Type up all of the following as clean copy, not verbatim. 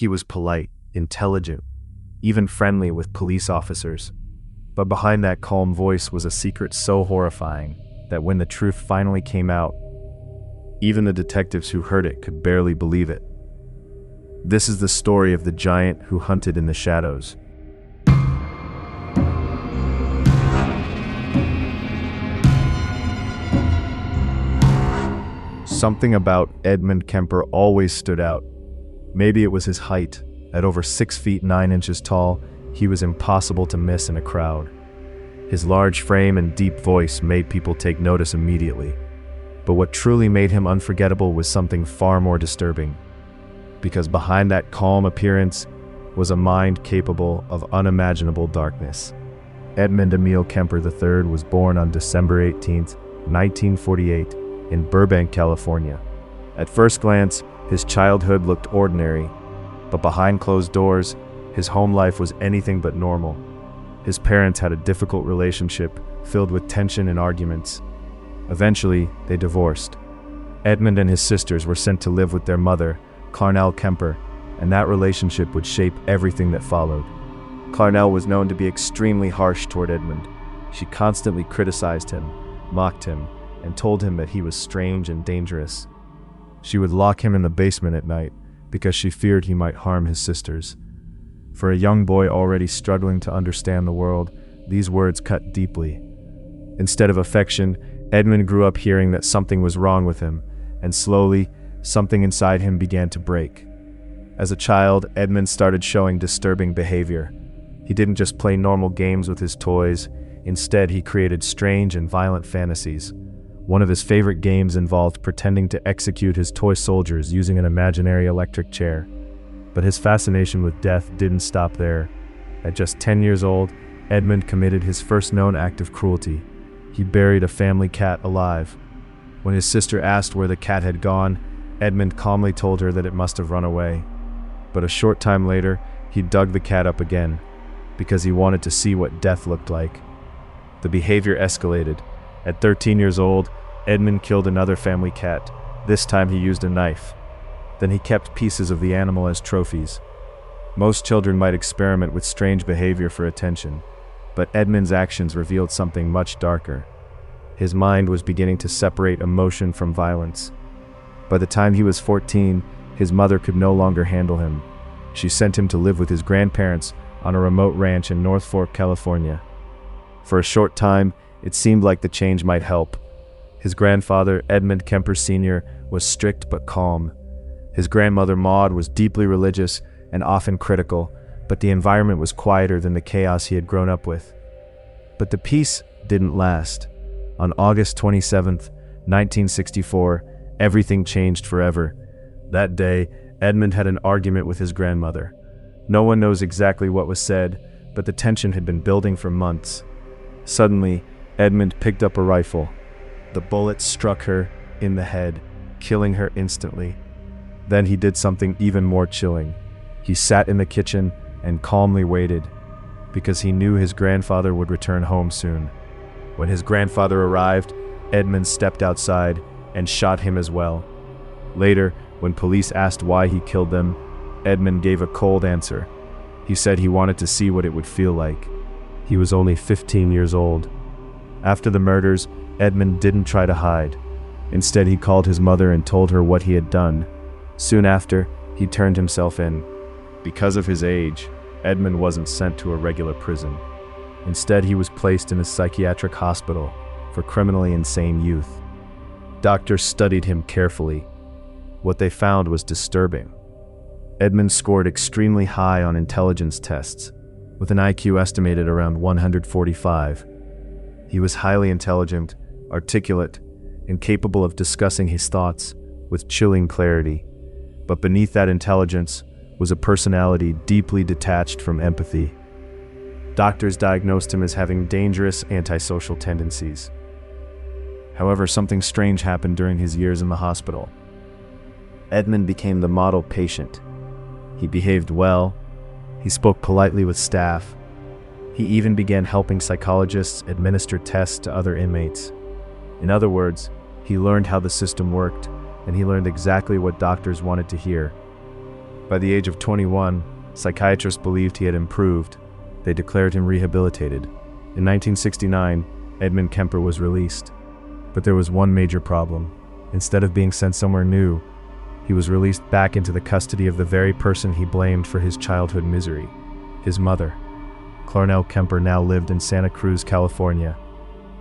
He was polite, intelligent, even friendly with police officers. But behind that calm voice was a secret so horrifying that when the truth finally came out, even the detectives who heard it could barely believe it. This is the story of the giant who hunted in the shadows. Something about Edmund Kemper always stood out. Maybe it was his height. At over 6 feet 9 inches tall, he was impossible to miss in a crowd. His large frame and deep voice made people take notice immediately. But what truly made him unforgettable was something far more disturbing. Because behind that calm appearance was a mind capable of unimaginable darkness. Edmund Emil Kemper III was born on December 18, 1948, in Burbank, California. At first glance, his childhood looked ordinary, but behind closed doors, his home life was anything but normal. His parents had a difficult relationship filled with tension and arguments. Eventually, they divorced. Edmund and his sisters were sent to live with their mother, Carnell Kemper, and that relationship would shape everything that followed. Carnell was known to be extremely harsh toward Edmund. She constantly criticized him, mocked him, and told him that he was strange and dangerous. She would lock him in the basement at night because she feared he might harm his sisters. For a young boy already struggling to understand the world, these words cut deeply. Instead of affection, Edmund grew up hearing that something was wrong with him, and slowly, something inside him began to break. As a child, Edmund started showing disturbing behavior. He didn't just play normal games with his toys, instead he created strange and violent fantasies. One of his favorite games involved pretending to execute his toy soldiers using an imaginary electric chair. But his fascination with death didn't stop there. At just 10 years old, Edmund committed his first known act of cruelty. He buried a family cat alive. When his sister asked where the cat had gone, Edmund calmly told her that it must have run away. But a short time later, he dug the cat up again, because he wanted to see what death looked like. The behavior escalated. At 13 years old, Edmund killed another family cat. This time he used a knife. Then he kept pieces of the animal as trophies. Most children might experiment with strange behavior for attention, but Edmund's actions revealed something much darker. His mind was beginning to separate emotion from violence. By the time he was 14, his mother could no longer handle him. She sent him to live with his grandparents on a remote ranch in North Fork, California. For a short time, it seemed like the change might help. His grandfather, Edmund Kemper Sr., was strict but calm. His grandmother, Maud, was deeply religious and often critical, but the environment was quieter than the chaos he had grown up with. But the peace didn't last. On August 27, 1964, everything changed forever. That day, Edmund had an argument with his grandmother. No one knows exactly what was said, but the tension had been building for months. Suddenly, Edmund picked up a rifle. The bullet struck her in the head, killing her instantly. Then he did something even more chilling. He sat in the kitchen and calmly waited, because he knew his grandfather would return home soon. When his grandfather arrived, Edmund stepped outside and shot him as well. Later, when police asked why he killed them, Edmund gave a cold answer. He said he wanted to see what it would feel like. He was only 15 years old. After the murders, Edmund didn't try to hide. Instead, he called his mother and told her what he had done. Soon after, he turned himself in. Because of his age, Edmund wasn't sent to a regular prison. Instead, he was placed in a psychiatric hospital for criminally insane youth. Doctors studied him carefully. What they found was disturbing. Edmund scored extremely high on intelligence tests, with an IQ estimated around 145. He was highly intelligent, articulate, and capable of discussing his thoughts with chilling clarity. But beneath that intelligence was a personality deeply detached from empathy. Doctors diagnosed him as having dangerous antisocial tendencies. However, something strange happened during his years in the hospital. Edmund became the model patient. He behaved well. He spoke politely with staff. He even began helping psychologists administer tests to other inmates. In other words, he learned how the system worked, and he learned exactly what doctors wanted to hear. By the age of 21, psychiatrists believed he had improved. They declared him rehabilitated. In 1969, Edmund Kemper was released. But there was one major problem. Instead of being sent somewhere new, he was released back into the custody of the very person he blamed for his childhood misery, his mother. Clarnell Kemper now lived in Santa Cruz, California.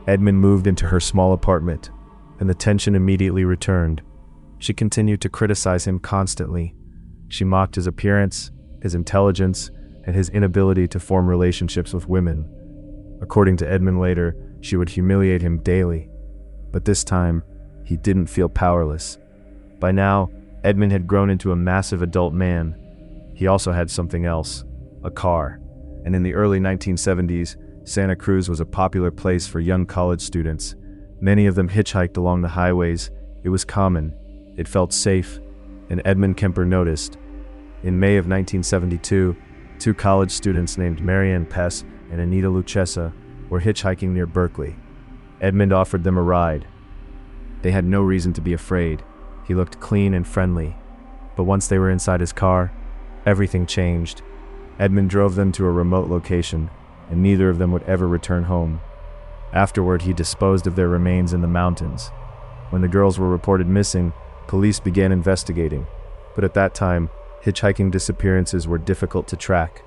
Edmund moved into her small apartment, and the tension immediately returned. She continued to criticize him constantly. She mocked his appearance, his intelligence, and his inability to form relationships with women. According to Edmund later, she would humiliate him daily. But this time, he didn't feel powerless. By now, Edmund had grown into a massive adult man. He also had something else, a car. And in the early 1970s, Santa Cruz was a popular place for young college students. Many of them hitchhiked along the highways. It was common. It felt safe, and Edmund Kemper noticed. In May of 1972, two college students named Marianne Pess and Anita Lucchesa were hitchhiking near Berkeley. Edmund offered them a ride. They had no reason to be afraid. He looked clean and friendly. But once they were inside his car, everything changed. Edmund drove them to a remote location, and neither of them would ever return home. Afterward, he disposed of their remains in the mountains. When the girls were reported missing, police began investigating. But at that time, hitchhiking disappearances were difficult to track.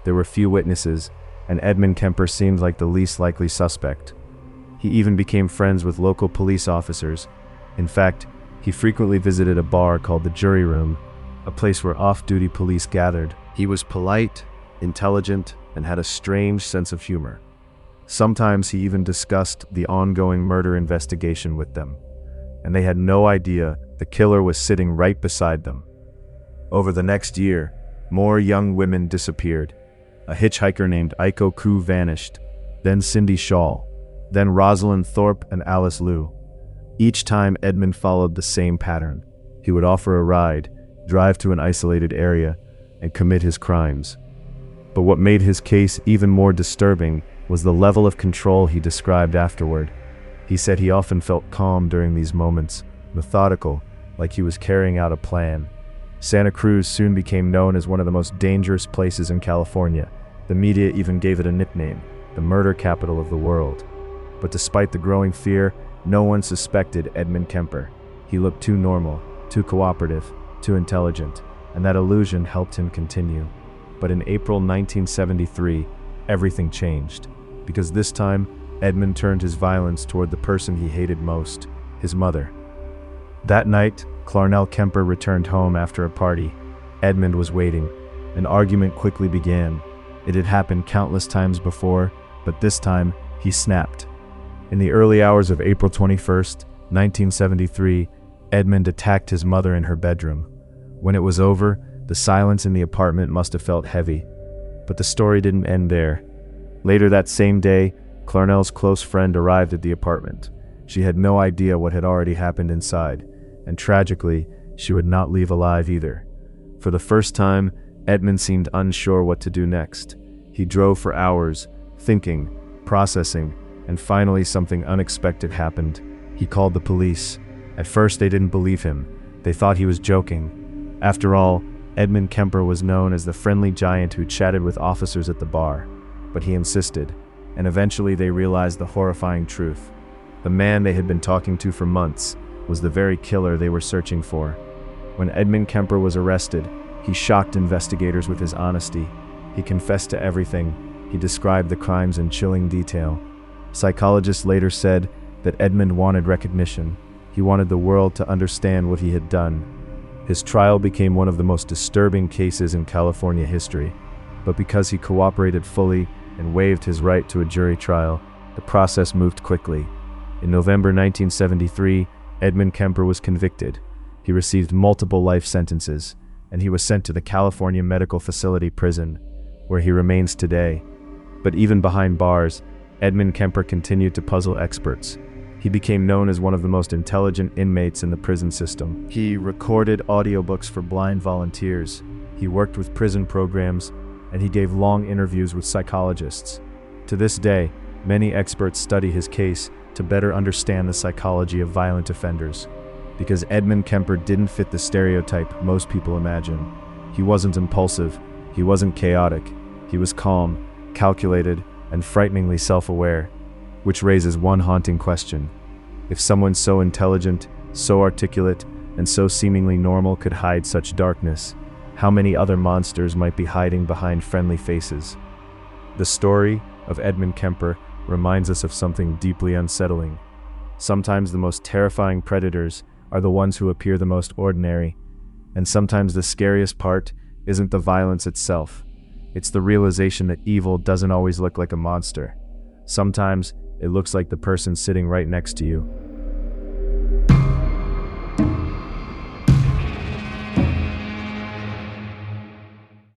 There were few witnesses, and Edmund Kemper seemed like the least likely suspect. He even became friends with local police officers. In fact, he frequently visited a bar called the Jury Room, a place where off-duty police gathered. He was polite, intelligent, and had a strange sense of humor. Sometimes he even discussed the ongoing murder investigation with them, and they had no idea the killer was sitting right beside them. Over the next year, more young women disappeared. A hitchhiker named Aiko Koo vanished, then Cindy Shaw, then Rosalind Thorpe and Alice Liu. Each time Edmund followed the same pattern. He would offer a ride, drive to an isolated area, and commit his crimes. But what made his case even more disturbing was the level of control he described afterward. He said he often felt calm during these moments, methodical, like he was carrying out a plan. Santa Cruz soon became known as one of the most dangerous places in California. The media even gave it a nickname, the murder capital of the world. But despite the growing fear, no one suspected Edmund Kemper. He looked too normal, too cooperative, too intelligent, and that illusion helped him continue. But in April 1973, everything changed, because this time, Edmund turned his violence toward the person he hated most, his mother. That night, Clarnell Kemper returned home after a party. Edmund was waiting. An argument quickly began. It had happened countless times before, but this time, he snapped. In the early hours of April 21st, 1973, Edmund attacked his mother in her bedroom. When it was over, the silence in the apartment must have felt heavy. But the story didn't end there. Later that same day, Clarnell's close friend arrived at the apartment. She had no idea what had already happened inside, and tragically, she would not leave alive either. For the first time, Edmund seemed unsure what to do next. He drove for hours, thinking, processing, and finally something unexpected happened. He called the police. At first they didn't believe him. They thought he was joking. After all, Edmund Kemper was known as the friendly giant who chatted with officers at the bar. But he insisted, and eventually they realized the horrifying truth. The man they had been talking to for months was the very killer they were searching for. When Edmund Kemper was arrested, he shocked investigators with his honesty. He confessed to everything. He described the crimes in chilling detail. Psychologists later said that Edmund wanted recognition. He wanted the world to understand what he had done. His trial became one of the most disturbing cases in California history. But because he cooperated fully and waived his right to a jury trial, the process moved quickly. In November 1973, Edmund Kemper was convicted. He received multiple life sentences, and he was sent to the California Medical Facility prison, where he remains today. But even behind bars, Edmund Kemper continued to puzzle experts. He became known as one of the most intelligent inmates in the prison system. He recorded audiobooks for blind volunteers. He worked with prison programs, and he gave long interviews with psychologists. To this day, many experts study his case to better understand the psychology of violent offenders. Because Edmund Kemper didn't fit the stereotype most people imagine. He wasn't impulsive, he wasn't chaotic, he was calm, calculated, and frighteningly self-aware, which raises one haunting question. If someone so intelligent, so articulate, and so seemingly normal could hide such darkness, how many other monsters might be hiding behind friendly faces? The story of Edmund Kemper reminds us of something deeply unsettling. Sometimes the most terrifying predators are the ones who appear the most ordinary, and sometimes the scariest part isn't the violence itself. It's the realization that evil doesn't always look like a monster. Sometimes it looks like the person sitting right next to you,